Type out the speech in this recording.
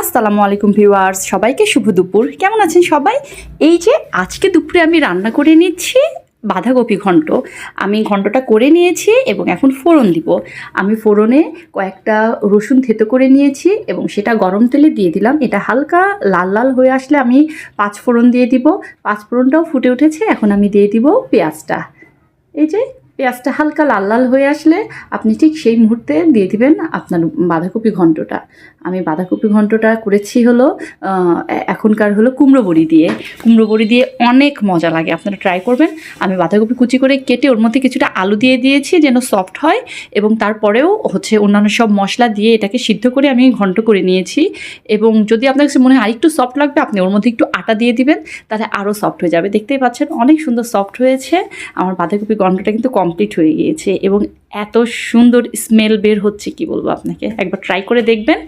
আসসালামু আলাইকুম ভিউয়ার্স, সবাইকে শুভ দুপুর। কেমন আছেন সবাই? এই যে আজকে দুপুরে আমি রান্না করে নিচ্ছি বাঁধাকপি ঘন্ট। আমি ঘন্টটা করে নিয়েছি এবং এখন ফোড়ন দিব। আমি ফোড়নে কয়েকটা রসুন থেতো করে নিয়েছি এবং সেটা গরম তেলে দিয়ে দিলাম। এটা হালকা লাল লাল হয়ে আসলে আমি পাঁচ ফোড়ন দিয়ে দিব। পাঁচ ফোড়নটাও ফুটে উঠেছে, এখন আমি দিয়ে দিব পেঁয়াজটা। এই যে পেঁয়াজটা হালকা লাল লাল হয়ে আসলে আপনি ঠিক সেই মুহূর্তে দিয়ে দিবেন আপনার বাঁধাকপি ঘন্টটা। আমি বাঁধাকপি ঘন্টটা করেছি হলো এখনকার হলো কুমড়ো বড়ি দিয়ে। কুমড়ো বড়ি দিয়ে অনেক মজা লাগে, আপনারা ট্রাই করবেন। আমি বাঁধাকপি কুচি করে কেটে ওর মধ্যে কিছুটা আলু দিয়ে দিয়েছি যেন সফট হয়, এবং তারপরেও অন্যান্য সব মশলা দিয়ে এটাকে সিদ্ধ করে আমি ঘন্ট করে নিয়েছি। এবং যদি আপনার কাছে মনে হয় আরেকটু সফট লাগবে, আপনি ওর মধ্যে একটু আটা দিয়ে দিবেন, তাহলে আরও সফট হয়ে যাবে। দেখতেই পাচ্ছেন অনেক সুন্দর সফট হয়েছে। আমার বাঁধাকপি ঘন্টটা কিন্তু কমপ্লিট হয়ে গিয়েছে এবং এত সুন্দর স্মেল বের হচ্ছে, কি বলবো আপনাকে। একবার ট্রাই করে দেখবেন